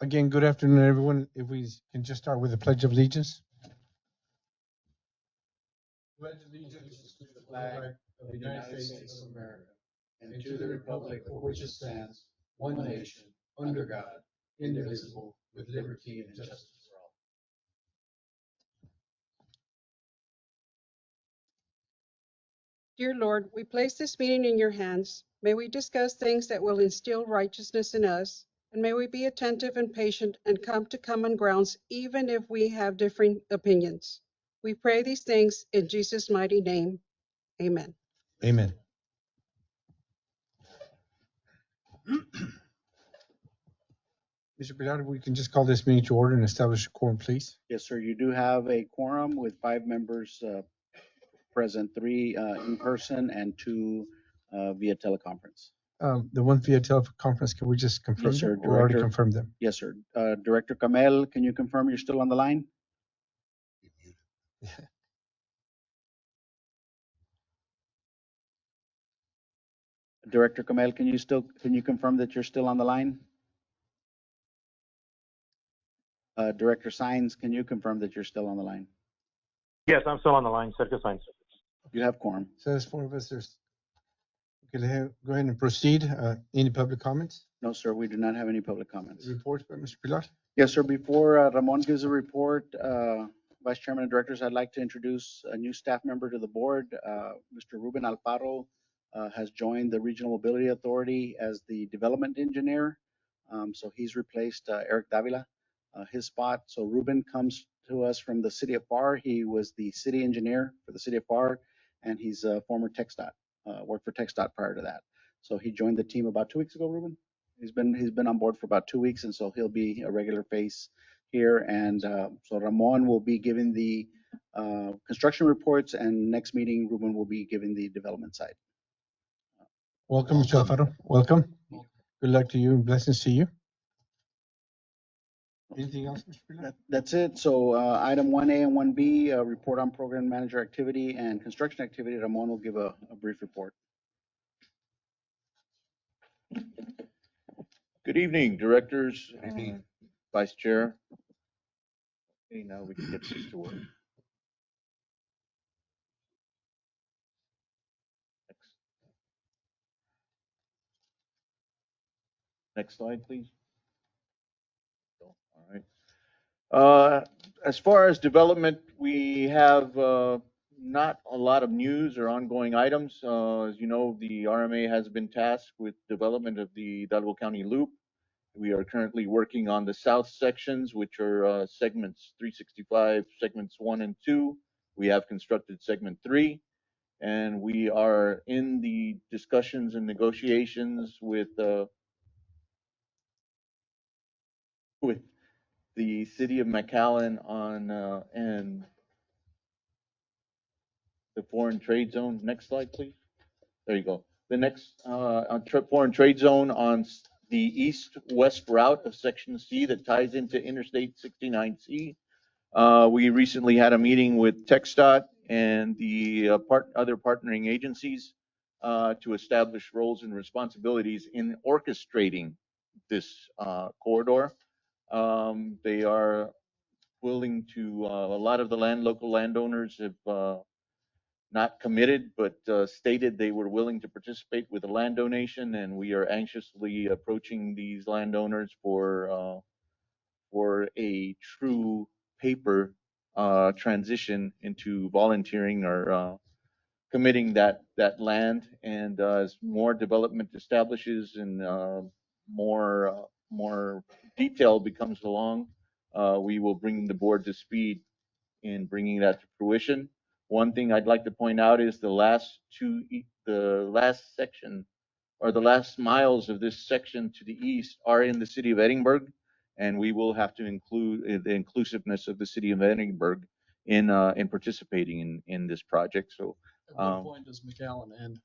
Again, good afternoon, everyone. If we can just start with the Pledge of Allegiance. Pledge allegiance to the flag of the United States of America and to the republic for which it stands, one nation, under God, indivisible, with liberty and justice for all. Dear Lord, we place this meeting in your hands. May we discuss things that will instill righteousness in us, and may we be attentive and patient and come to common grounds even if we have differing opinions. We pray these things in Jesus' mighty name. Amen. Amen. Mr. Pilar, we can just call this meeting to order and establish a quorum, please. Yes, sir. You do have a quorum with 5 members present, 3 in person and 2 via teleconference. The one via teleconference, can we just confirm Yes, sir. them or already Director. confirmed them? Yes, sir. Director Kamel, can you confirm you're still on the line? Director Kamel, can you confirm that you're still on the line? Director Sines, can you confirm that you're still on the line? Yes, I'm still on the line. Sergio Sainz. You have quorum. So there's 4 of us. Go ahead and proceed. Any public comments? No, sir. We do not have any public comments. Reports by Mr. Pilar? Yes, sir. Before Ramon gives a report, Vice Chairman and Directors, I'd like to introduce a new staff member to the board. Mr. Ruben Alfaro has joined the Regional Mobility Authority as the development engineer. So he's replaced Eric Davila, his spot. So Ruben comes to us from the city of Pharr. He was the city engineer for the city of Pharr, and he's a former TxDOT, worked for TxDOT prior to that. So he joined the team about 2 weeks ago, Ruben. He's been on board for about 2 weeks, and so he'll be a regular face here. And so Ramon will be giving the construction reports, and next meeting, Ruben will be giving the development side. Welcome, Mr. Alfaro. Welcome. Good luck to you and blessings to you. Anything else, Mr. Pilar? That's it. So item 1A and 1B, report on program manager activity and construction activity. Ramon will give a brief report. Good evening, directors, vice chair. Okay, now we can get this to work. Next slide, please. All right. As far as development, we have not a lot of news or ongoing items. As you know, the RMA has been tasked with development of the Hidalgo County Loop. We are currently working on the south sections, which are segments 365, segments 1 and 2. We have constructed segment 3, and we are in the discussions and negotiations with the city of McAllen on and the foreign trade zone. Next slide, please. There you go. The next foreign trade zone on the east-west route of Section C that ties into Interstate 69C. We recently had a meeting with TxDOT and the other partnering agencies to establish roles and responsibilities in orchestrating this corridor. They are willing to, a lot of the local landowners have not committed, but stated they were willing to participate with a land donation, and we are anxiously approaching these landowners for a true paper transition into volunteering or committing that land. And as more development establishes and more detail becomes along, we will bring the board to speed in bringing that to fruition. One thing I'd like to point out is the last section or the last miles of this section to the east are in the city of Edinburgh, and we will have to include the inclusiveness of the city of Edinburgh in participating in this project. So, at what point does McAllen end?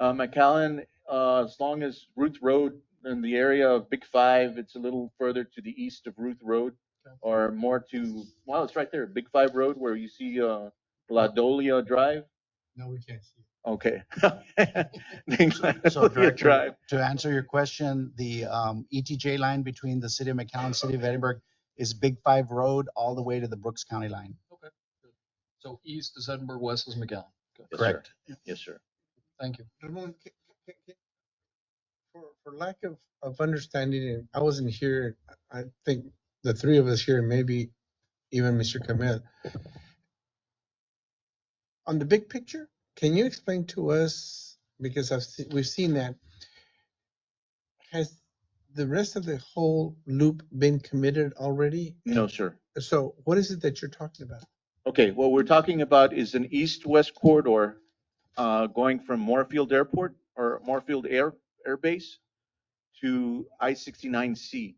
McAllen, as long as Ruth Road in the area of Big 5, it's a little further to the east of Ruth Road, or more to, well, it's right there, Big 5 Road, where you see La Dolia Drive. No, we can't see it. Okay. So That'll be a Director, drive. to answer your question, the ETJ line between the city of McAllen and city of Edinburgh is Big Five Road all the way to the Brooks County line. Okay. Good. So east is Edinburgh, west is McAllen. Okay. Yes, Correct. sir. Yes, sir. Thank you. Ramon, for lack of understanding, and I wasn't here, I think the three of us here, maybe even Mr. Kamel. On the big picture, can you explain to us, because we've seen that, has the rest of the whole loop been committed already? No, sir. So what is it that you're talking about? Okay, what we're talking about is an east-west corridor going from Moorfield Airport or Moorfield Air Base to I-69C.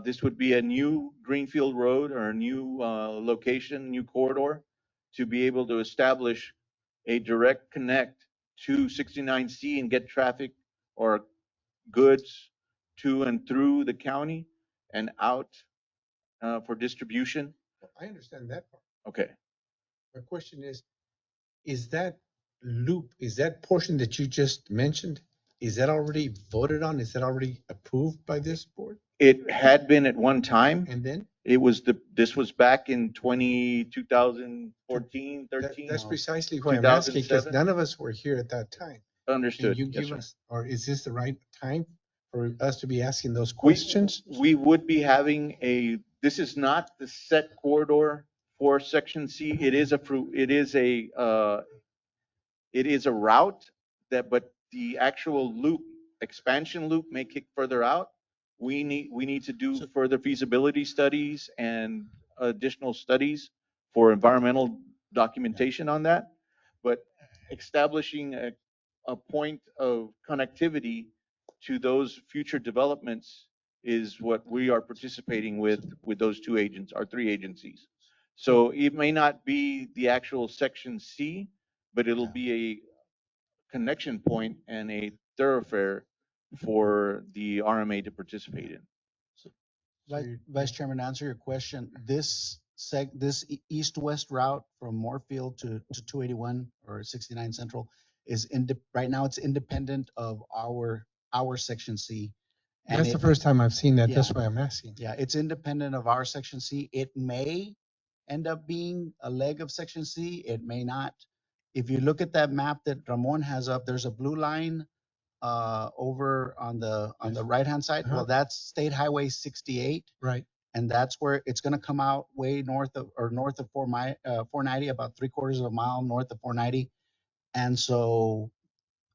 This would be a new greenfield road or a new location, new corridor to be able to establish a direct connect to 69C and get traffic or goods to and through the county and out for distribution. I understand that part. Okay. My question is that loop, is that portion that you just mentioned, is that already voted on? Is that already approved by this board? It had been at one time. And then? This was back in 2014, 13. That's precisely why I'm asking, because 2007. none of us were here at that time. Can Understood. you Yes, give sir. us, or is this the right time for us to be asking those questions? We would be having this is not the set corridor for Section C. It is a route but the actual loop, expansion loop may kick further out. We need to do further feasibility studies and additional studies for environmental documentation on that. But establishing a point of connectivity to those future developments is what we are participating with those two agents, our three agencies. So it may not be the actual Section C, but it'll be a connection point and a thoroughfare for the RMA to participate in. Vice Chairman, to answer your question, this east-west route from Moorfield to 281 or 69 Central is right now it's independent of our Section C. And That's the first time I've seen that. That's Yeah. why I'm asking. Yeah, it's independent of our Section C. It may end up being a leg of Section C. It may not. If you look at that map that Ramon has up, there's a blue line over on the right-hand side. Uh-huh. Well, that's State Highway 68. Right. And that's where it's going to come out way north of 490, about 3/4 of a mile north of 490. And so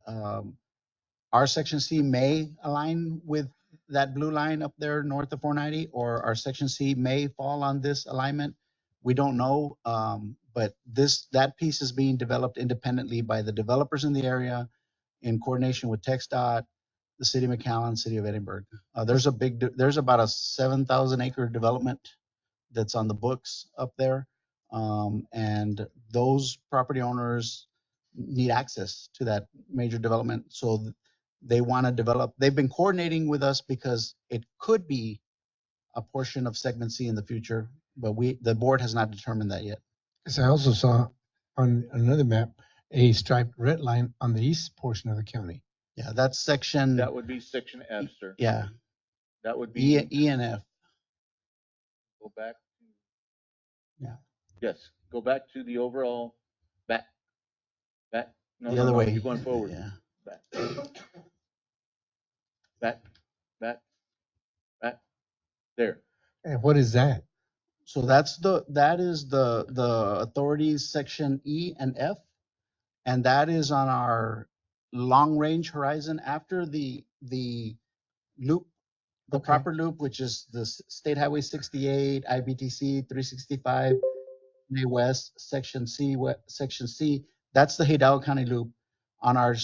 our Section C may align with that blue line up there north of 490, or our Section C may fall on this alignment. We don't know, but that piece is being developed independently by the developers in the area in coordination with TxDOT, the city of McAllen, city of Edinburgh. There's about a 7,000 acre development that's on the books up there. And those property owners need access to that major development. So they want to develop, they've been coordinating with us because it could be a portion of segment C in the future, but the board has not determined that yet. Because I also saw on another map, a striped red line on the east portion of the county. Yeah, that's section. That would be Section F, sir. Yeah, That would be. E and F. Go back. Yeah. Yes, go back to the overall back. No, The other way. You're going forward. Yeah. Back. There. And what is that? So that is the authorities section E and F, and that is on our long range horizon after the loop, the Okay. proper loop, which is the State Highway 68, IBTC 365, May West, Section C, that's the Hidalgo County loop. On our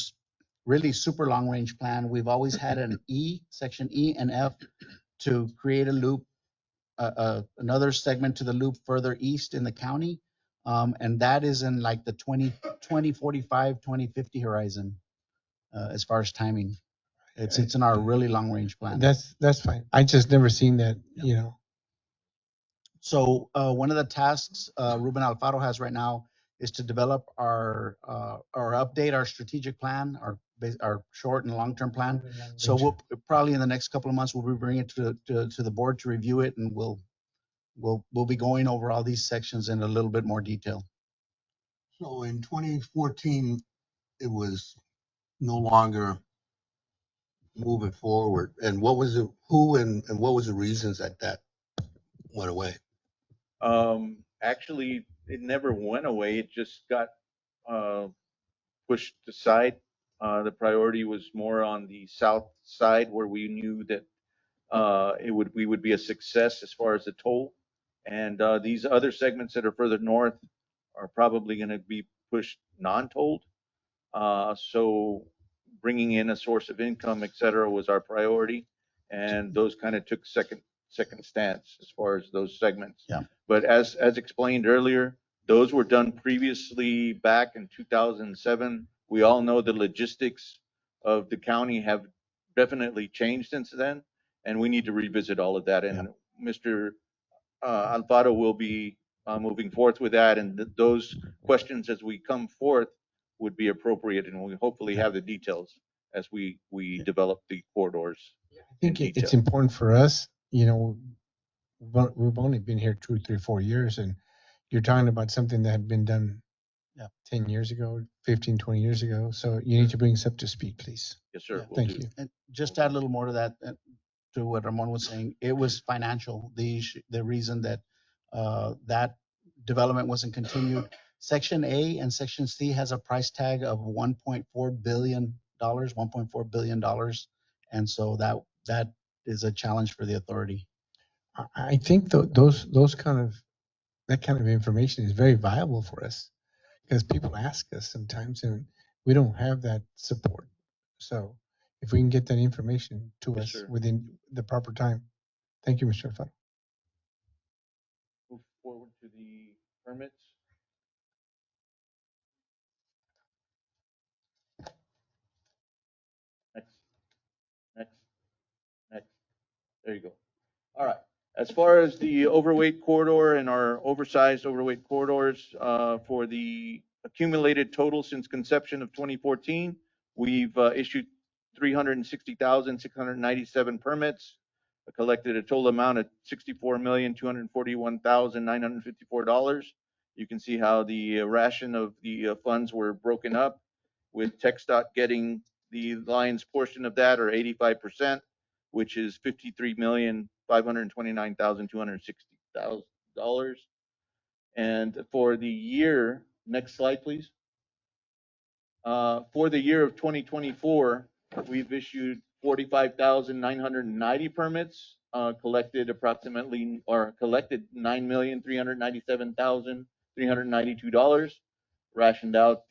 really super long range plan, we've always had an section E and F to create a loop, another segment to the loop further east in the county. And that is in like the 2045, 2050 horizon as far as timing. It's in our really long range plan. That's fine. I just never seen that, you know. So one of the tasks Ruben Alfaro has right now is to develop or update our strategic plan, our short and long-term plan. So we'll probably in the next couple of months, we'll be bringing it to the board to review it, and we'll be going over all these sections in a little bit more detail. So in 2014, it was no longer moving forward. And what was and what was the reasons that went away? Actually, it never went away. It just got pushed aside. The priority was more on the south side where we knew that we would be a success as far as the toll. And these other segments that are further north are probably going to be pushed non-tolled. So bringing in a source of income, et cetera, was our priority. And those kind of took second stance as far as those segments. Yeah. But as explained earlier, those were done previously back in 2007. We all know the logistics of the county have definitely changed since then, and we need to revisit all of that. And Mr. Alfaro will be moving forth with that, and those questions as we come forth would be appropriate, and we hopefully have the details as we develop the corridors. I think it's important for us, you know, we've only been here 2, 3, 4 years, and you're talking about something that had been done 10 years ago, 15, 20 years ago. So you need to bring us up to speed, please. Yes, sir. Yeah. Thank you. And just to add a little more to that, to what Ramon was saying, it was financial. The reason that that development wasn't continued. Section A and Section C has a price tag of $1.4 billion, $1.4 billion, and so that is a challenge for the authority. I think that kind of information is very viable for us, because people ask us sometimes and we don't have that support. So if we can get that information to Yes, us sir. within the proper time. Thank you, Mr. Alfaro. Move forward to the permits. Next. There you go. All right. As far as the overweight corridor and our oversized overweight corridors, for the accumulated total since conception of 2014, we've issued 360,697 permits, collected a total amount of $64,241,954. You can see how the ration of the funds were broken up, with TxDOT getting the lion's portion of that, or 85%, which is $53,529,260. And for the year, next slide, please. For the year of 2024, we've issued 45,990 permits, collected $9,397,392, rationed out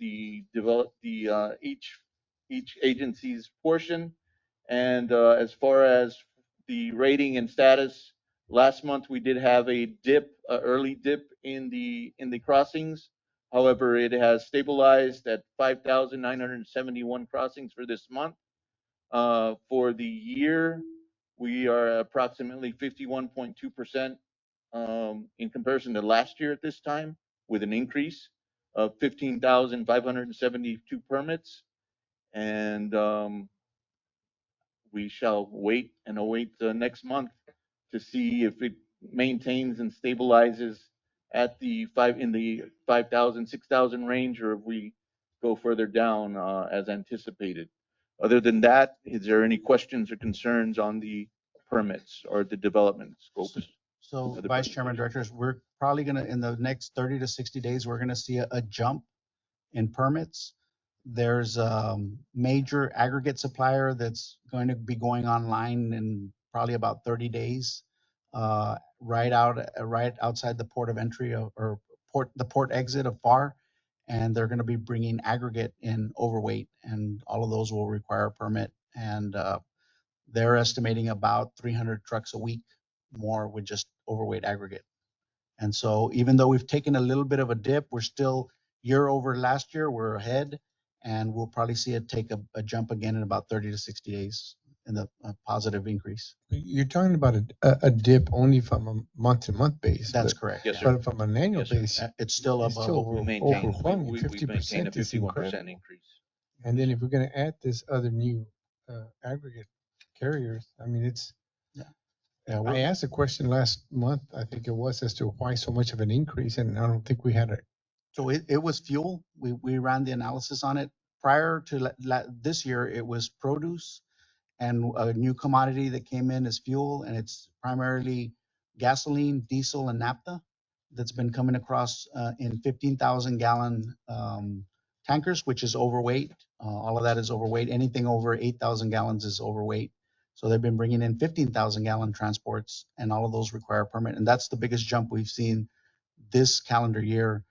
each agency's portion. And as far as the rating and status, last month we did have a early dip in the crossings. However, it has stabilized at 5,971 crossings for this month. For the year, we are approximately 51.2% in comparison to last year at this time, with an increase of 15,572 permits. And we shall wait and await the next month to see if it maintains and stabilizes at the 5,000, 6,000 range, or if we go further down as anticipated. Other than that, is there any questions or concerns on the permits or the development scopes? So Vice Chairman, Directors, we're probably gonna, in the next 30 to 60 days, we're gonna see a jump in permits. There's a major aggregate supplier that's going to be going online in probably about 30 days, right outside the port of entry the port exit of Pharr, and they're going to be bringing aggregate in overweight, and all of those will require a permit. And they're estimating about 300 trucks a week more with just overweight aggregate. And so even though we've taken a little bit of a dip, we're still, year over last year, we're ahead, and we'll probably see it take a jump again in about 30 to 60 days positive increase. You're talking about a dip only from a month-to-month base. That's but- correct. Yes, sir. But from an annual Yes, sir. base, It's still it's above. still We maintain, overwhelming. we maintain a 50% is 51% incredible. increase. And then if we're going to add this other new aggregate carriers, I mean, it's. Yeah. I asked a question last month, I think it was, as to why so much of an increase, and I don't think we had a. So it was fuel. We ran the analysis on it. Prior to this year, it was produce, and a new commodity that came in is fuel, and it's primarily gasoline, diesel, and naphtha that's been coming across in 15,000 gallon tankers, which is overweight. All of that is overweight. Anything over 8,000 gallons is overweight. So they've been bringing in 15,000 gallon transports, and all of those require a permit. And that's the biggest jump we've seen this calendar year.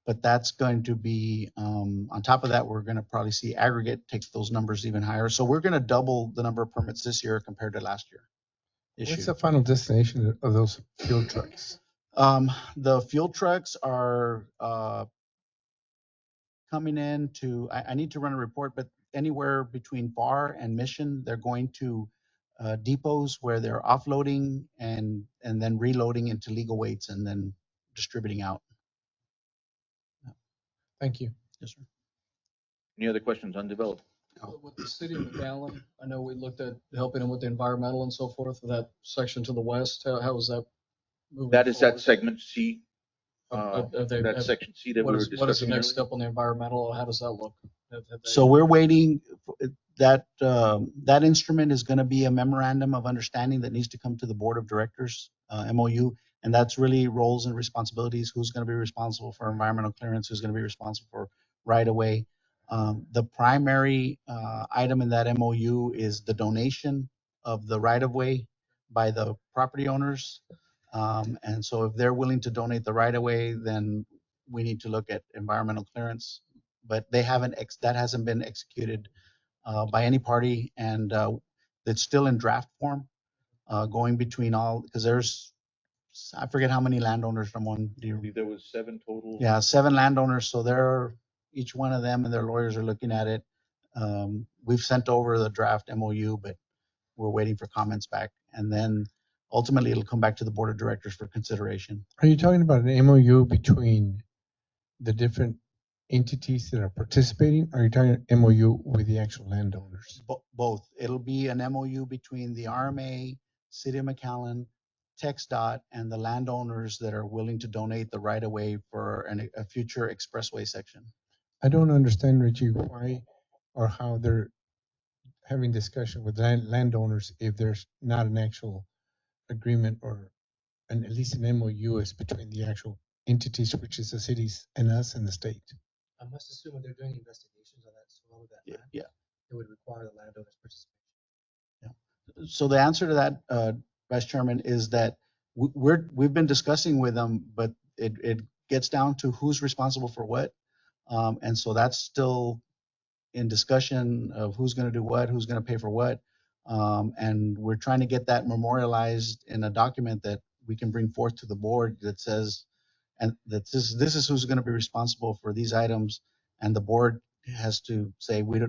But that's going to be, on top of that, we're going to probably see aggregate take those numbers even higher. So we're going to double the number of permits this year compared to last year. What's the final destination of those fuel trucks? The fuel trucks are coming in to, I need to run a report, but anywhere between Pharr and Mission, they're going to depots where they're offloading and then reloading into legal weights and then distributing out. Thank you. Yes, sir. Any other questions on development? With the city of McAllen, I know we looked at helping them with the environmental and so forth, that section to the west, how was that moving? That is that forward? segment C, Have section C that we were what is the discussing next earlier. step on the environmental? How does that look? So we're waiting, that instrument is going to be a memorandum of understanding that needs to come to the board of directors, MOU. And that's really roles and responsibilities. Who's going to be responsible for environmental clearance? Who's going to be responsible for right of way? The primary item in that MOU is the donation of the right of way by the property owners. And so if they're willing to donate the right of way, then we need to look at environmental clearance. But they haven't, that hasn't been executed by any party, and it's still in draft form, going between all, because there's, I forget how many landowners, Ramon, do I you? believe there was 7 total. Yeah, 7 landowners, so they're, each one of them and their lawyers are looking at it. We've sent over the draft MOU, but we're waiting for comments back. And then ultimately it'll come back to the board of directors for consideration. Are you talking about an MOU between the different entities that are participating? Or are you talking MOU with the actual landowners? Both. It'll be an MOU between the RMA, City of McAllen, TxDOT, and the landowners that are willing to donate the right of way for a future expressway section. I don't understand, Richie, why or how they're having discussion with landowners if there's not an actual agreement or at least an MOU is between the actual entities, which is the cities and us and the state. I must assume when they're doing investigations on that soil, that land, Yeah. it would require the landowner's participation. So the answer to that, Vice Chairman, is that we've been discussing with them, but it gets down to who's responsible for what. And so that's still in discussion of who's going to do what, who's going to pay for what. And we're trying to get that memorialized in a document that we can bring forth to the board that says, and that this is who's going to be responsible for these items. And the board has to say, we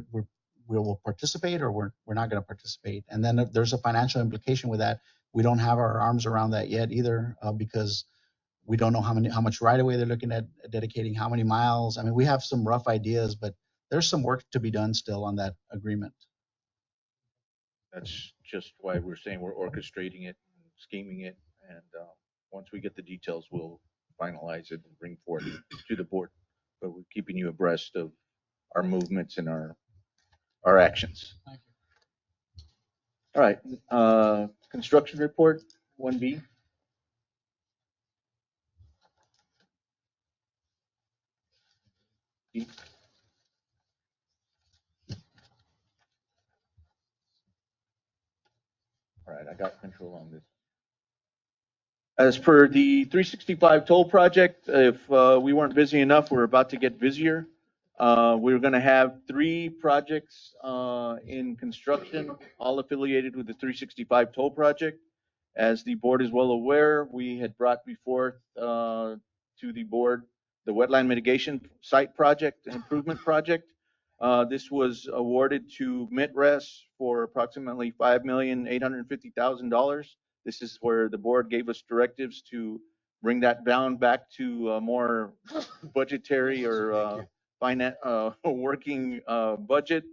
will participate or we're not going to participate. And then if there's a financial implication with that. We don't have our arms around that yet either, because we don't know how much right of way they're looking at dedicating, how many miles. I mean, we have some rough ideas, but there's some work to be done still on that agreement. That's just why we're saying we're orchestrating it, scheming it, and once we get the details, we'll finalize it and bring forth to the board. But we're keeping you abreast of our movements and our actions. Thank you. All right, construction report 1B. All right, I got control on this. As per the 365 toll project, if we weren't busy enough, we're about to get busier. We're going to have 3 projects in construction, all affiliated with the 365 toll project. As the board is well aware, we had brought before to the board the wetland mitigation site project and improvement project. This was awarded to MITRES for approximately $5,850,000. This is where the board gave us directives to bring that down back to a more budgetary or working budget.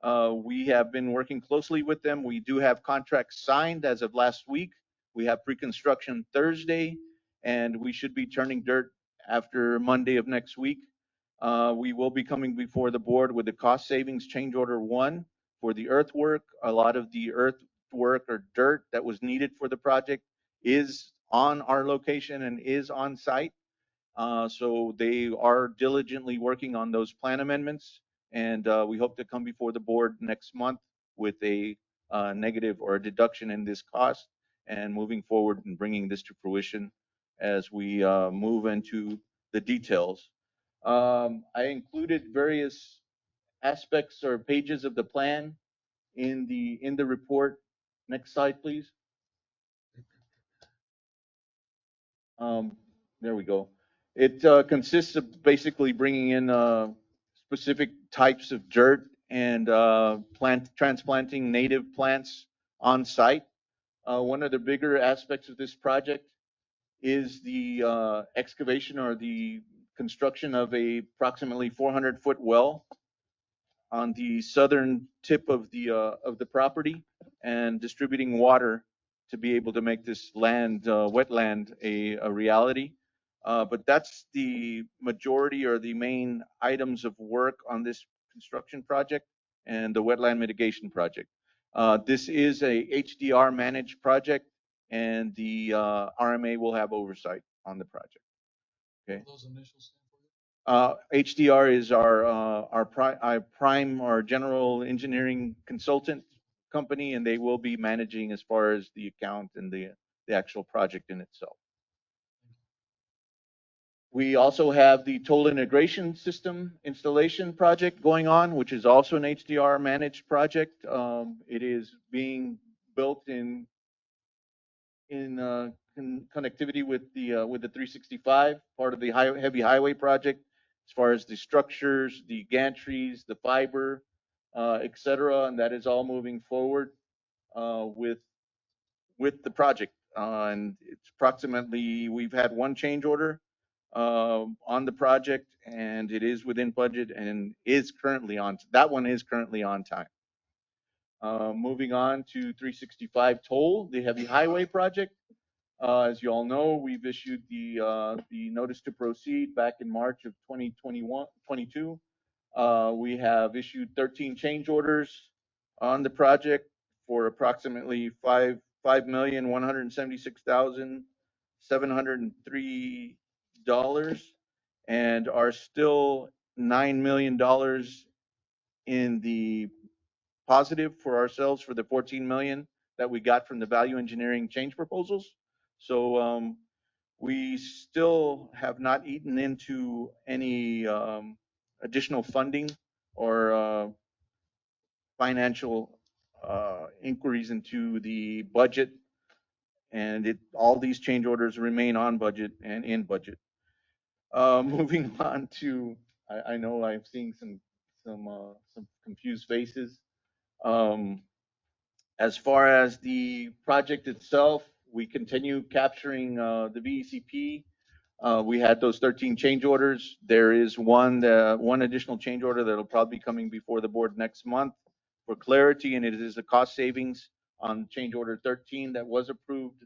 We have been working closely with them. We do have contracts signed as of last week. We have pre-construction Thursday, and we should be turning dirt after Monday of next week. We will be coming before the board with the cost savings change order 1 for the earthwork. A lot of the earthwork or dirt that was needed for the project is on our location and is on site. So they are diligently working on those plan amendments, and we hope to come before the board next month with a negative or a deduction in this cost and moving forward and bringing this to fruition as we move into the details. I included various aspects or pages of the plan in the report. Next slide, please. There we go. It consists of basically bringing in specific types of dirt and transplanting native plants on site. One of the bigger aspects of this project is the excavation or the construction of a approximately 400-foot well on the southern tip of the property and distributing water to be able to make this land, wetland, a reality. But that's the majority or the main items of work on this construction project and the wetland mitigation project. This is a HDR managed project, and the RMA will have oversight on the project. Okay. Those initials stand for? HDR is our prime or general engineering consultant company, and they will be managing as far as the account and the actual project in itself. We also have the toll integration system installation project going on, which is also an HDR managed project. It is being built in connectivity with the 365, part of the heavy highway project, as far as the structures, the gantries, the fiber, et cetera, and that is all moving forward with the project. And it's approximately, we've had one change order on the project, and it is within budget and is currently on, that one is currently on time. Moving on to 365 toll, the heavy highway project. As you all know, we've issued the notice to proceed back in March of 2022. We have issued 13 change orders on the project for approximately $5,176,703 and are still $9 million in the positive for ourselves for the 14 million that we got from the value engineering change proposals. So we still have not eaten into any additional funding or financial inquiries into the budget, and all these change orders remain on budget and in budget. Moving on to, I know I'm seeing some confused faces. As far as the project itself, we continue capturing the VECP. We had those 13 change orders. There is one additional change order that'll probably be coming before the board next month for clarity, and it is the cost savings on change order 13 that was approved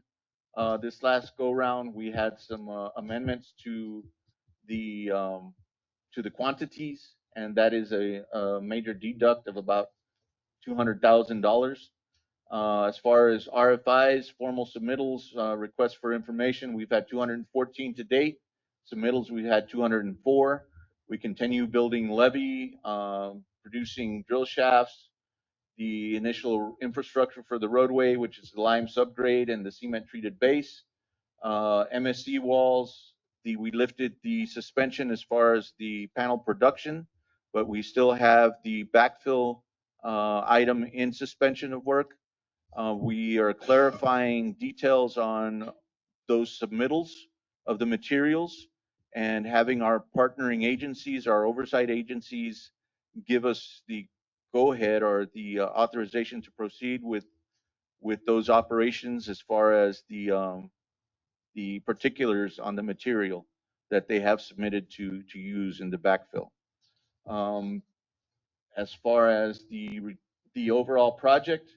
this last go round. We had some amendments to the quantities, and that is a major deduct of about $200,000. As far as RFIs, formal submittals, requests for information, we've had 214 to date. Submittals, we've had 204. We continue building levee, producing drill shafts, the initial infrastructure for the roadway, which is the lime subgrade and the cement treated base, MSC walls. We lifted the suspension as far as the panel production, but we still have the backfill item in suspension of work. We are clarifying details on those submittals of the materials and having our partnering agencies, our oversight agencies, give us the go-ahead or the authorization to proceed with those operations as far as the particulars on the material that they have submitted to use in the backfill. As far as the overall project,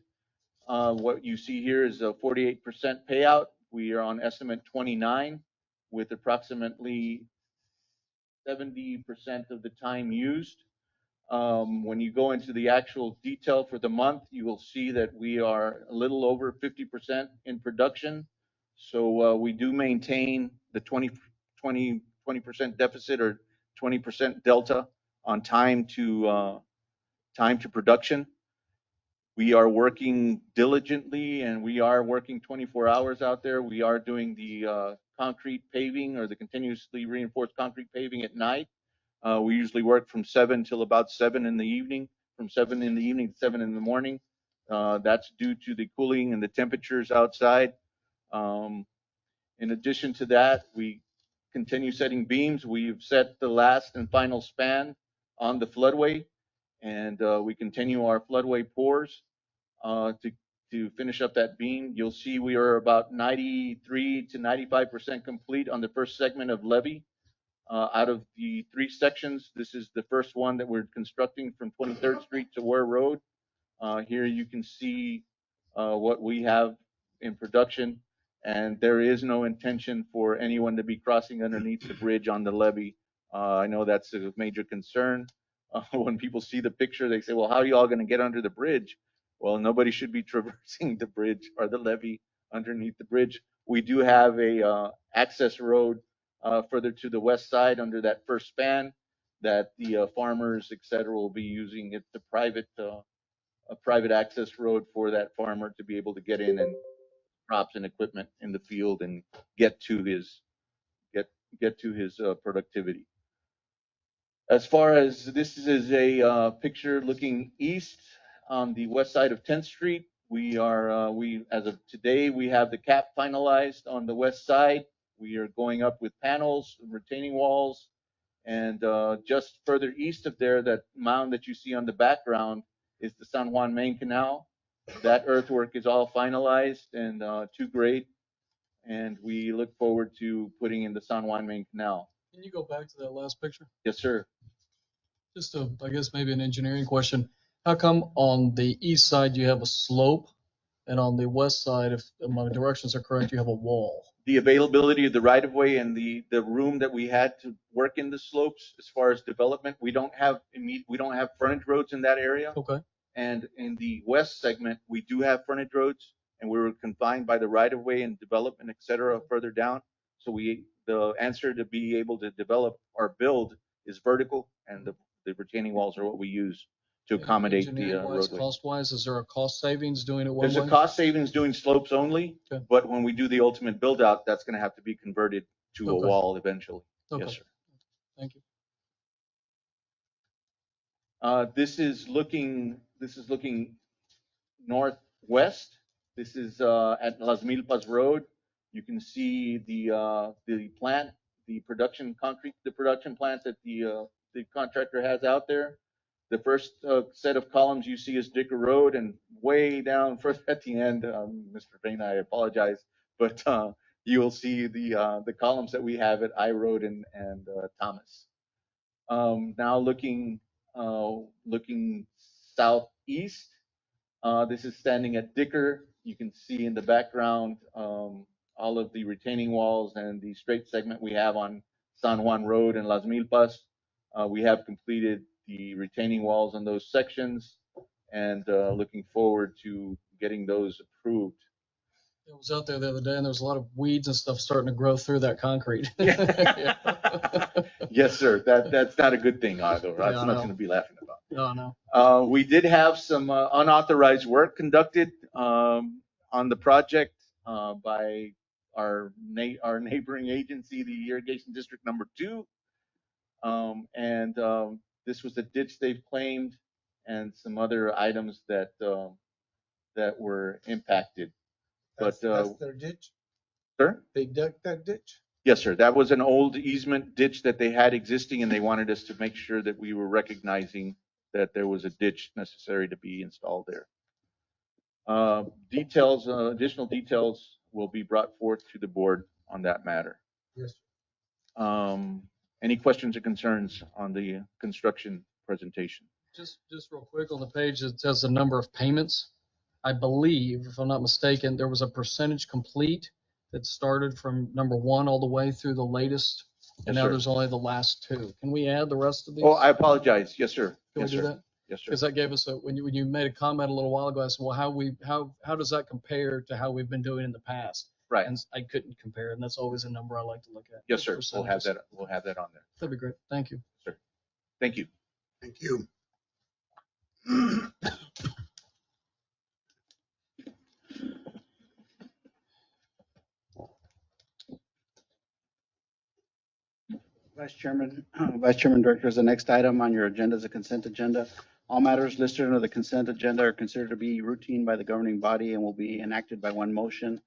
what you see here is a 48% payout. We are on estimate 29 with approximately 70% of the time used. When you go into the actual detail for the month, you will see that we are a little over 50% in production. So we do maintain the 20% deficit or 20% delta on time to production. We are working diligently and we are working 24 hours out there. We are doing the concrete paving or the continuously reinforced concrete paving at night. We usually work from 7 till about 7 in the evening, from 7 in the evening to 7 in the morning. That's due to the cooling and the temperatures outside. In addition to that, we continue setting beams. We've set the last and final span on the floodway, and we continue our floodway pours to finish up that beam. You'll see we are about 93 to 95% complete on the first segment of levee. Out of the 3 sections, this is the first one that we're constructing from 23rd Street to Ware Road. Here you can see what we have in production, and there is no intention for anyone to be crossing underneath the bridge on the levee. I know that's a major concern. When people see the picture, they say, well, how are you all going to get under the bridge? Well, nobody should be traversing the bridge or the levee underneath the bridge. We do have a access road further to the west side under that first span that the farmers, et cetera, will be using. It's a private access road for that farmer to be able to get in and crops and equipment in the field and get to his productivity. As far as this is a picture looking east on the west side of 10th Street. We as of today, we have the cap finalized on the west side. We are going up with panels, retaining walls, and just further east of there, that mound that you see on the background is the San Juan main canal. That earthwork is all finalized and to grade, and we look forward to putting in the San Juan main canal. Can you go back to that last picture? Yes, sir. Just I guess maybe an engineering question. How come on the east side you have a slope, and on the west side, if my directions are correct, you have a wall? The availability of the right of way and the room that we had to work in the slopes as far as development, we don't have frontage roads in that area. Okay. And in the west segment, we do have frontage roads, and we were confined by the right of way and development, et cetera, further down. So the answer to be able to develop or build is vertical, and the retaining walls are what we use to accommodate the roadway. Cost-wise, is there a cost savings doing it one way? There's a cost savings doing slopes only, okay. But when we do the ultimate build out, that's going to have to be converted to okay. a wall eventually. Okay. Yes, sir. Thank you. This is looking northwest. This is at Las Milpas Road. You can see the plant, the production plant that the contractor has out there. The first set of columns you see is Dicker Road, and way down first at the end, Mr. Vane, I apologize, but you will see the columns that we have at I Road and Thomas. Now looking southeast, this is standing at Dicker. You can see in the background all of the retaining walls and the straight segment we have on San Juan Road and Las Milpas. We have completed the retaining walls on those sections, and looking forward to getting those approved. I was out there the other day, and there was a lot of weeds and stuff starting to grow through that concrete. Yes, sir. That's not a good thing either. That's Yeah, nothing to be laughing about. No. We did have some unauthorized work conducted on the project by our neighboring agency, the Irrigation District Number 2. This was a ditch they've claimed, and some other items that were impacted. That's their ditch? Sir? They dug that ditch? Yes, sir. That was an old easement ditch that they had existing, and they wanted us to make sure that we were recognizing that there was a ditch necessary to be installed there. Additional details will be brought forth to the board on that matter. Yes. Any questions or concerns on the construction presentation? Just real quick, on the page, it says the number of payments. I believe, if I'm not mistaken, there was a percentage complete that started from number 1 all the way through the latest. And Yes, now sir. there's only the last 2. Can we add the rest of these? Oh, I apologize. Yes, sir. Can we Yes, do sir. that? Yes, sir. Because that gave us when you made a comment a little while ago, I said, well, how does that compare to how we've been doing in the past? Right. And I couldn't compare, and that's always a number I like to look at. Yes, sir. We'll have Percentages. that. We'll have that on there. That'd be great. Thank you. Sir. Thank you. Thank you. Vice Chairman, Directors, the next item on your agenda is a consent agenda. All matters listed under the consent agenda are considered to be routine by the governing body and will be enacted by one motion.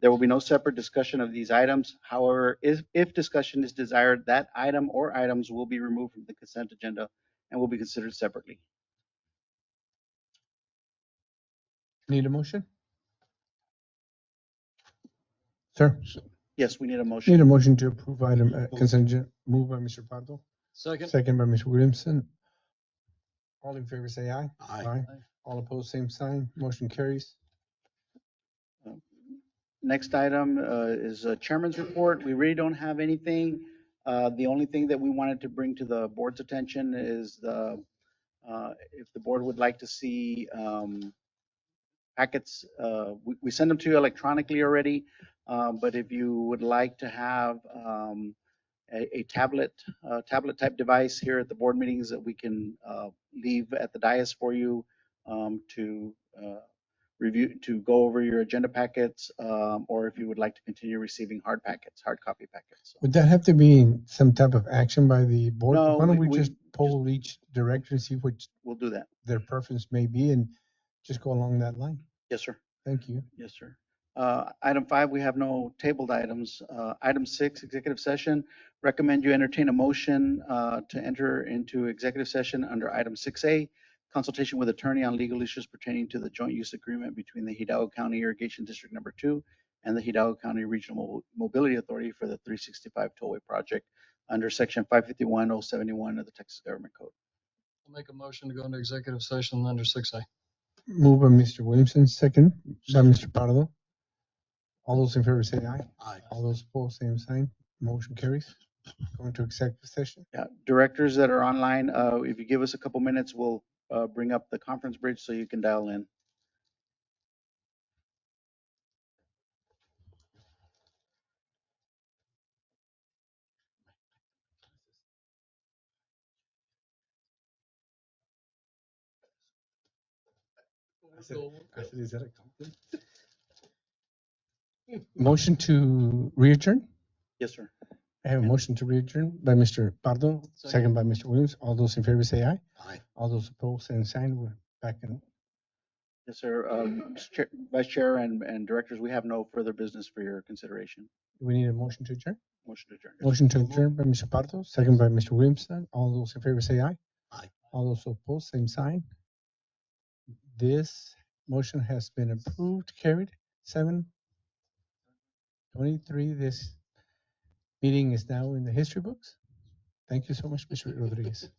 There will be no separate discussion of these items. However, if discussion is desired, that item or items will be removed from the consent agenda and will be considered separately. Need a motion? Sir, Yes, we need a need motion. a motion to approve item consent agenda, moved by Mr. Pardo, Second. second by Mr. Williamson. All in favor, say aye. Aye. All opposed, same sign. Motion carries. Next item is a chairman's report. We really don't have anything. The only thing that we wanted to bring to the board's attention is if the board would like to see packets, we send them to you electronically already, but if you would like to have a tablet type device here at the board meetings that we can leave at the dais for you to review, to go over your agenda packets, or if you would like to continue receiving hard copy packets. Would that have to be in some type of action by the board? No, Why don't we we just poll each director and see which We'll do that. their preference may be and just go along that line? Yes, sir. Thank you. Yes, sir. Item 5, we have no tabled items. Item 6, executive session. Recommend you entertain a motion to enter into executive session under item 6A, consultation with attorney on legal issues pertaining to the joint use agreement between the Hidalgo County Irrigation District Number 2 and the Hidalgo County Regional Mobility Authority for the 365 Tollway Project under section 551.071 of the Texas Government Code. I'll make a motion to go into executive session under 6A. Moved by Mr. Williamson, second by Mr. Pardo. All those in favor say aye. Aye. All those opposed, same sign. Motion carries. Going to executive session. Yeah, directors that are online, if you give us a couple minutes, we'll bring up the conference bridge so you can dial in. Is that a compliment? Motion to readjourn? Yes, sir. I have a motion to readjourn by Mr. Pardo, second by Mr. Williams. All those in favor say aye. Aye. All those opposed, same sign. We're back in. Yes, sir. Vice Chair and directors, we have no further business for your consideration. Do we need a motion to adjourn? Motion to adjourn. Motion to adjourn by Mr. Pardo, second by Mr. Williamson. All those in favor say aye. Aye. All those opposed, same sign. This motion has been approved, carried. 7:23. This meeting is now in the history books. Thank you so much, Mr. Rodriguez.